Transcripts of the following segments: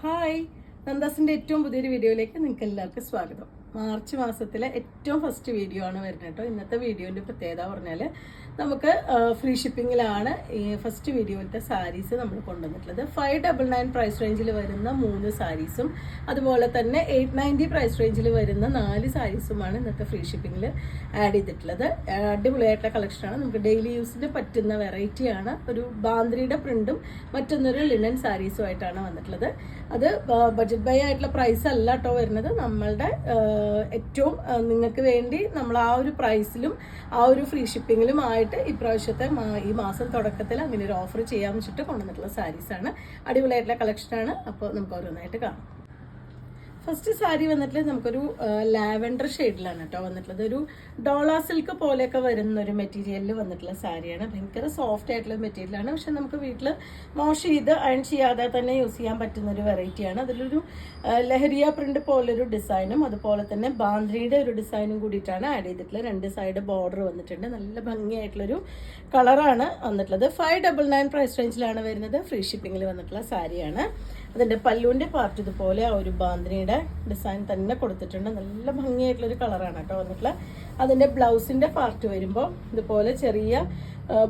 Hi, നന്ദാസിൻ്റെ ഏറ്റവും പുതിയൊരു വീഡിയോയിലേക്ക് നിങ്ങൾക്ക് എല്ലാവർക്കും സ്വാഗതം. മാർച്ച് മാസത്തിലെ ഏറ്റവും ഫസ്റ്റ് വീഡിയോ ആണ് വരുന്നത് കേട്ടോ. ഇന്നത്തെ വീഡിയോൻ്റെ പ്രത്യേകത പറഞ്ഞാൽ നമുക്ക് ഫ്രീ ഷിപ്പിങ്ങിലാണ് ഈ ഫസ്റ്റ് വീഡിയോയിലത്തെ സാരീസ് നമ്മൾ കൊണ്ടുവന്നിട്ടുള്ളത്. 599 പ്രൈസ് റേഞ്ചിൽ വരുന്ന 3 സാരീസും അതുപോലെ തന്നെ 890 പ്രൈസ് റേഞ്ചിൽ വരുന്ന 4 സാരീസുമാണ് ഇന്നത്തെ ഫ്രീ ഷിപ്പിങ്ങിൽ ആഡ് ചെയ്തിട്ടുള്ളത്. അടിപൊളിയായിട്ടുള്ള കളക്ഷനാണ്. നമുക്ക് ഡെയിലി യൂസിന് പറ്റുന്ന വെറൈറ്റിയാണ്. ഒരു ബാന്ദ്രിയുടെ പ്രിന്റും മറ്റൊന്നൊരു ലിനൻ സാരീസുമായിട്ടാണ് വന്നിട്ടുള്ളത്. അത് ബഡ്ജറ്റ് ബൈ ആയിട്ടുള്ള പ്രൈസ് അല്ല കേട്ടോ വരുന്നത്. നമ്മളുടെ ഏറ്റവും നിങ്ങൾക്ക് വേണ്ടി നമ്മൾ ആ ഒരു പ്രൈസിലും ആ ഒരു ഫ്രീ ഷിപ്പിങ്ങിലും ആയിട്ട് ഇപ്രാവശ്യത്തെ ഈ മാസം തുടക്കത്തിൽ അങ്ങനെ ഒരു ഓഫർ ചെയ്യാമെന്ന് വെച്ചിട്ട് കൊണ്ടുവന്നിട്ടുള്ള സാരീസാണ്. അടിപൊളിയായിട്ടുള്ള കളക്ഷനാണ്. അപ്പോൾ നമുക്ക് ഓരോന്നായിട്ട് കാണാം. ഫസ്റ്റ് സാരി വന്നിട്ട് നമുക്കൊരു ലാവൻഡർ ഷെയ്ഡിലാണ് കേട്ടോ വന്നിട്ടുള്ളത്. ഒരു ഡോള സിൽക്ക് പോലെയൊക്കെ വരുന്ന ഒരു മെറ്റീരിയലിൽ വന്നിട്ടുള്ള സാരിയാണ്. ഭയങ്കര സോഫ്റ്റ് ആയിട്ടുള്ള മെറ്റീരിയലാണ്. പക്ഷെ നമുക്ക് വീട്ടിൽ വാഷ് ചെയ്ത് അയൺ ചെയ്യാതെ തന്നെ യൂസ് ചെയ്യാൻ പറ്റുന്ന ഒരു വെറൈറ്റിയാണ്. അതിലൊരു ലഹരിയ പ്രിന്റ് പോലൊരു ഡിസൈനും അതുപോലെ തന്നെ ബാന്ദ്രിയുടെ ഒരു ഡിസൈനും കൂടിയിട്ടാണ് ആഡ് ചെയ്തിട്ടുള്ളത്. 2 സൈഡ് ബോർഡർ വന്നിട്ടുണ്ട്. നല്ല ഭംഗിയായിട്ടുള്ളൊരു കളറാണ് വന്നിട്ടുള്ളത്. 599 പ്രൈസ് റേഞ്ചിലാണ് വരുന്നത്. ഫ്രീ ഷിപ്പിങ്ങിൽ വന്നിട്ടുള്ള സാരിയാണ്. അതിൻ്റെ പല്ലുവിൻ്റെ പാർട്ട് ഇതുപോലെ ആ ഒരു ബാന്ദ്രിയുടെ ഡിസൈൻ തന്നെ കൊടുത്തിട്ടുണ്ട്. നല്ല ഭംഗിയായിട്ടുള്ളൊരു കളറാണ് കേട്ടോ വന്നിട്ടുള്ള. അതിൻ്റെ ബ്ലൗസിൻ്റെ പാർട്ട് വരുമ്പോൾ ഇതുപോലെ ചെറിയ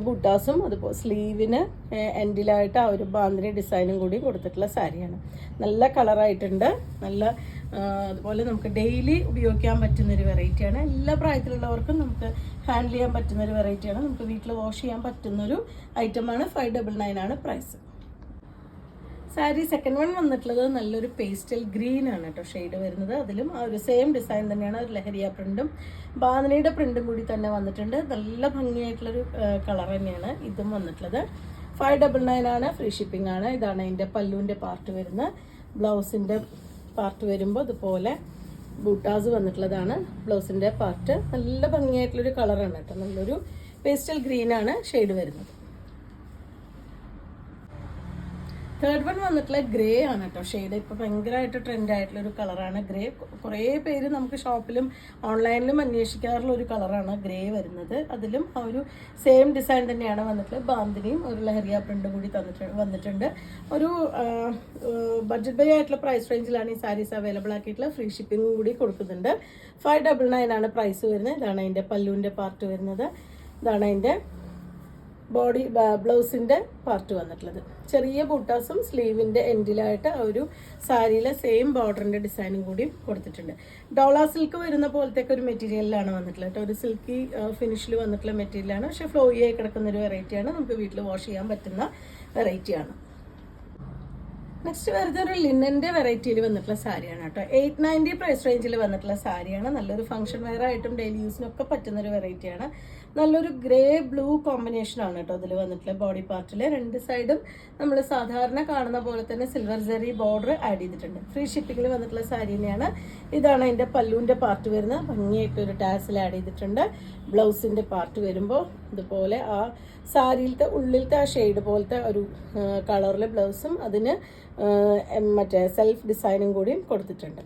ബുട്ടാസും അതുപോലെ സ്ലീവിന് എൻഡിലായിട്ട് ആ ഒരു ബാന്ദ്രി ഡിസൈനും കൂടി കൊടുത്തിട്ടുള്ള സാരിയാണ്. നല്ല കളറായിട്ടുണ്ട്. നല്ല അതുപോലെ നമുക്ക് ഡെയിലി ഉപയോഗിക്കാൻ പറ്റുന്നൊരു വെറൈറ്റിയാണ്. എല്ലാ പ്രായത്തിലുള്ളവർക്കും നമുക്ക് ഹാൻഡിൽ ചെയ്യാൻ പറ്റുന്നൊരു വെറൈറ്റിയാണ്. നമുക്ക് വീട്ടിൽ വാഷ് ചെയ്യാൻ പറ്റുന്നൊരു ഐറ്റമാണ്. 599 ആണ് പ്രൈസ്. സാരി സെക്കൻഡ് വൺ വന്നിട്ടുള്ളത് നല്ലൊരു പേസ്റ്റൽ ഗ്രീൻ ആണ് കേട്ടോ ഷെയ്ഡ് വരുന്നത്. അതിലും ആ ഒരു സെയിം ഡിസൈൻ തന്നെയാണ്. ഒരു ലഹരിയ പ്രിന്റും ബാന്ദ്രിയുടെ പ്രിന്റും കൂടി തന്നെ വന്നിട്ടുണ്ട്. നല്ല ഭംഗിയായിട്ടുള്ളൊരു കളർ തന്നെയാണ് ഇതും വന്നിട്ടുള്ളത്. 599 ആണ്. ഫ്രീ ഷിപ്പിംഗ് ആണ്. ഇതാണ് അതിൻ്റെ പല്ലുവിൻ്റെ പാർട്ട് വരുന്നത്. ബ്ലൗസിൻ്റെ പാർട്ട് വരുമ്പോൾ ഇതുപോലെ ബൂട്ടാസ് വന്നിട്ടുള്ളതാണ് ബ്ലൗസിൻ്റെ പാർട്ട്. നല്ല ഭംഗിയായിട്ടുള്ളൊരു കളറാണ് കേട്ടോ. നല്ലൊരു പേസ്റ്റൽ ഗ്രീൻ ആണ് ഷെയ്ഡ് വരുന്നത്. തേർഡ് വൺ വന്നിട്ടുള്ള ഗ്രേ ആണ് കേട്ടോ ഷെയ്ഡ്. ഇപ്പോൾ ഭയങ്കരമായിട്ട് ട്രെൻഡ് ആയിട്ടുള്ള ഒരു കളറാണ് ഗ്രേ. കുറേ പേര് നമുക്ക് ഷോപ്പിലും ഓൺലൈനിലും അന്വേഷിക്കാറുള്ള ഒരു കളറാണ് ഗ്രേ വരുന്നത്. അതിലും ആ ഒരു സെയിം ഡിസൈൻ തന്നെയാണ് വന്നിട്ടുള്ളത്. ബാന്തിനിയും ഒരു ലഹരിയ പ്രിന്റും കൂടി വന്നിട്ടുണ്ട്. ഒരു ബഡ്ജറ്റ് ബൈ ആയിട്ടുള്ള പ്രൈസ് റേഞ്ചിലാണ് ഈ സാരീസ് അവൈലബിൾ ആക്കിയിട്ടുള്ള. ഫ്രീ ഷിപ്പിംഗും കൂടി കൊടുക്കുന്നുണ്ട്. 599 ആണ് പ്രൈസ് വരുന്നത്. ഇതാണ് അതിൻ്റെ പല്ലുവിൻ്റെ പാർട്ട് വരുന്നത്. ഇതാണ് അതിൻ്റെ ബോഡി ബ്ലൗസിൻ്റെ പാർട്ട് വന്നിട്ടുള്ളത്. ചെറിയ ബൂട്ടാസും സ്ലീവിൻ്റെ എൻഡിലായിട്ട് ആ ഒരു സാരിയിലെ സെയിം ബോർഡറിൻ്റെ ഡിസൈനും കൂടി കൊടുത്തിട്ടുണ്ട്. ഡോള സിൽക്ക് വരുന്ന പോലത്തെ ഒരു മെറ്റീരിയലിലാണ് വന്നിട്ടുള്ളത് കേട്ടോ. ഒരു സിൽക്കി ഫിനിഷിൽ വന്നിട്ടുള്ള മെറ്റീരിയലാണ്. പക്ഷേ ഫ്ലോയി ആയി കിടക്കുന്ന ഒരു വെറൈറ്റിയാണ്. നമുക്ക് വീട്ടിൽ വാഷ് ചെയ്യാൻ പറ്റുന്ന വെറൈറ്റിയാണ്. നെക്സ്റ്റ് വരുന്നത് ഒരു ലിനൻ്റെ വെറൈറ്റിയിൽ വന്നിട്ടുള്ള സാരിയാണ് കേട്ടോ. 890 പ്രൈസ് റേഞ്ചിൽ വന്നിട്ടുള്ള സാരിയാണ്. നല്ലൊരു ഫംഗ്ഷൻ വെയർ ആയിട്ടും ഡെയിലി യൂസിനൊക്കെ പറ്റുന്നൊരു വെറൈറ്റിയാണ്. നല്ലൊരു ഗ്രേ ബ്ലൂ കോമ്പിനേഷനാണ് കേട്ടോ അതിൽ വന്നിട്ടുള്ള. ബോഡി പാർട്ടിൽ 2 സൈഡും നമ്മൾ സാധാരണ കാണുന്ന പോലെ തന്നെ സിൽവർ ജെറി ബോർഡർ ആഡ് ചെയ്തിട്ടുണ്ട്. ഫ്രീ ഷിപ്പിങ്ങിൽ വന്നിട്ടുള്ള സാരി തന്നെയാണ്. ഇതാണ് അതിൻ്റെ പല്ലുവിൻ്റെ പാർട്ട് വരുന്നത്. ഭംഗിയായിട്ടൊരു ടാസിൽ ആഡ് ചെയ്തിട്ടുണ്ട്. ബ്ലൗസിൻ്റെ പാർട്ട് വരുമ്പോൾ ഇതുപോലെ ആ സാരിയിലത്തെ ഉള്ളിലത്തെ ആ ഷെയ്ഡ് പോലത്തെ ഒരു കളറിലെ ബ്ലൗസും അതിന് മറ്റേ സെൽഫ് ഡിസൈനും കൂടിയും കൊടുത്തിട്ടുണ്ട്.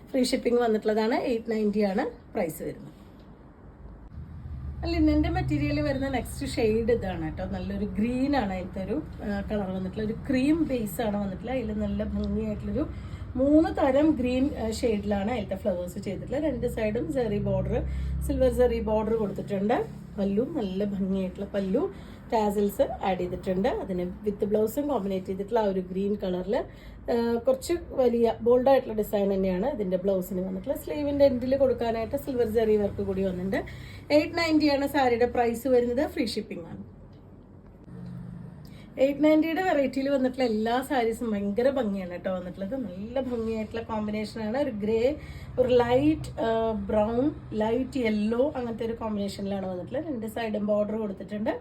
ഫ്രീ ഷിപ്പിംഗ് വന്നിട്ടുള്ളതാണ്. 890 ആണ് പ്രൈസ് വരുന്നത്. ലിനൻ്റെ മെറ്റീരിയൽ വരുന്ന നെക്സ്റ്റ് ഷെയ്ഡ് ഇതാണ് കേട്ടോ. നല്ലൊരു ഗ്രീൻ ആണ് അതിലത്തെ ഒരു കളർ വന്നിട്ടുള്ള. ഒരു ക്രീം ബേസ് ആണ് വന്നിട്ടുള്ള. അതിൽ നല്ല ഭംഗിയായിട്ടുള്ളൊരു 3 തരം ഗ്രീൻ ഷെയ്ഡിലാണ് അതിലത്തെ ഫ്ലവേഴ്സ് ചെയ്തിട്ടുള്ളത്. 2 സൈഡും സെറി ബോർഡർ സിൽവർ സെറി ബോർഡർ കൊടുത്തിട്ടുണ്ട്. പല്ലു നല്ല ഭംഗിയായിട്ടുള്ള പല്ലു ടാസിൽസ് ആഡ് ചെയ്തിട്ടുണ്ട്. അതിന് വിത്ത് ബ്ലൗസും കോമ്പിനേറ്റ് ചെയ്തിട്ടുള്ള ആ ഒരു ഗ്രീൻ കളറിൽ കുറച്ച് വലിയ ബോൾഡായിട്ടുള്ള ഡിസൈൻ തന്നെയാണ് ഇതിൻ്റെ ബ്ലൗസിന് വന്നിട്ടുള്ളത്. സ്ലീവിൻ്റെ എൻഡിൽ കൊടുക്കാനായിട്ട് സിൽവർ ജെറി വർക്ക് കൂടി വന്നിട്ടുണ്ട്. 890 ആണ് സാരിയുടെ പ്രൈസ് വരുന്നത്. ഫ്രീ ഷിപ്പിംഗ് ആണ്. 890യുടെ വെറൈറ്റിയിൽ വന്നിട്ടുള്ള എല്ലാ സാരീസും ഭയങ്കര ഭംഗിയാണ് കേട്ടോ വന്നിട്ടുള്ളത്. നല്ല ഭംഗിയായിട്ടുള്ള കോമ്പിനേഷനാണ്. ഒരു ഗ്രേ, ഒരു ലൈറ്റ് ബ്രൗൺ, ലൈറ്റ് യെല്ലോ അങ്ങനത്തെ ഒരു കോമ്പിനേഷനിലാണ് വന്നിട്ടുള്ളത്. 2 സൈഡും ബോർഡർ കൊടുത്തിട്ടുണ്ട്.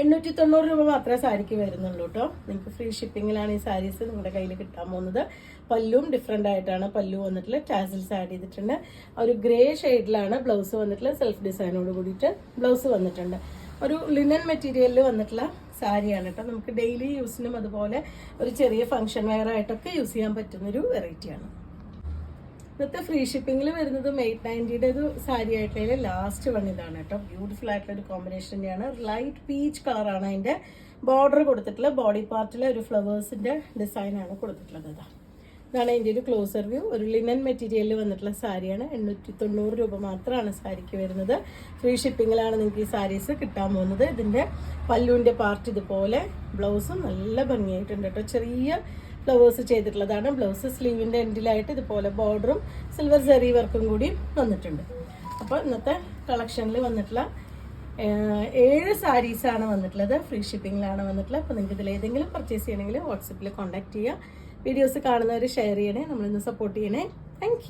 890 രൂപ മാത്രമേ സാരിക്ക് വരുന്നുള്ളൂ കേട്ടോ. നിങ്ങൾക്ക് ഫ്രീ ഷിപ്പിങ്ങിലാണ് ഈ സാരീസ് നിങ്ങളുടെ കയ്യിൽ കിട്ടാൻ പോകുന്നത്. പല്ലും ഡിഫറെൻ്റ് ആയിട്ടാണ് പല്ലു വന്നിട്ടുള്ളത്. ടാസിൽസ് ആഡ് ചെയ്തിട്ടുണ്ട്. ഒരു ഗ്രേ ഷെയ്ഡിലാണ് ബ്ലൗസ് വന്നിട്ടുള്ളത്. സെൽഫ് ഡിസൈനോട് കൂടിയിട്ട് ബ്ലൗസ് വന്നിട്ടുണ്ട്. ഒരു ലിനൻ മെറ്റീരിയലിൽ വന്നിട്ടുള്ള സാരിയാണ് കേട്ടോ. നമുക്ക് ഡെയിലി യൂസിനും അതുപോലെ ഒരു ചെറിയ ഫംഗ്ഷൻ വെയർ ആയിട്ടൊക്കെ യൂസ് ചെയ്യാൻ പറ്റുന്നൊരു വെറൈറ്റിയാണ്. ഇന്നത്തെ ഫ്രീ ഷിപ്പിംഗിൽ വരുന്നതും 890യുടെ ഒരു സാരി ആയിട്ടുള്ള ലാസ്റ്റ് വൺ ഇതാണ് കേട്ടോ. ബ്യൂട്ടിഫുൾ ആയിട്ടുള്ള ഒരു കോമ്പിനേഷൻ തന്നെയാണ്. ലൈറ്റ് പീച്ച് കളറാണ് അതിൻ്റെ ബോർഡർ കൊടുത്തിട്ടുള്ളത്. ബോഡി പാർട്ടിലെ ഒരു ഫ്ലവേഴ്സിൻ്റെ ഡിസൈനാണ് കൊടുത്തിട്ടുള്ളത്. ഇതാണ് അതിൻ്റെ ഒരു ക്ലോസർ വ്യൂ. ഒരു ലിനൻ മെറ്റീരിയലിൽ വന്നിട്ടുള്ള സാരിയാണ്. 890 രൂപ മാത്രമാണ് സാരിക്ക് വരുന്നത്. ഫ്രീ ഷിപ്പിങ്ങിലാണ് നിങ്ങൾക്ക് ഈ സാരീസ് കിട്ടാൻ പോകുന്നത്. ഇതിൻ്റെ പല്ലുവിൻ്റെ പാർട്ട് ഇതുപോലെ, ബ്ലൗസും നല്ല ഭംഗിയായിട്ടുണ്ട് കേട്ടോ. ചെറിയ ഫ്ലവേഴ്സ് ചെയ്തിട്ടുള്ളതാണ്. ബ്ലൗസ് സ്ലീവിൻ്റെ എൻഡിലായിട്ട് ഇതുപോലെ ബോർഡറും സിൽവർ സെറി വർക്കും കൂടി വന്നിട്ടുണ്ട്. അപ്പോൾ ഇന്നത്തെ കളക്ഷനിൽ വന്നിട്ടുള്ള 7 സാരീസാണ് വന്നിട്ടുള്ളത്. ഫ്രീ ഷിപ്പിങ്ങിലാണ് വന്നിട്ടുള്ളത്. അപ്പോൾ നിങ്ങൾക്ക് ഇതിൽ ഏതെങ്കിലും പർച്ചേസ് ചെയ്യണമെങ്കിൽ വാട്സപ്പിൽ കോൺടാക്ട് ചെയ്യുക. വീഡിയോസ് കാണുന്നവർ ഷെയർ ചെയ്യണേ, നമ്മളിന്ന് സപ്പോർട്ട് ചെയ്യണേ. താങ്ക്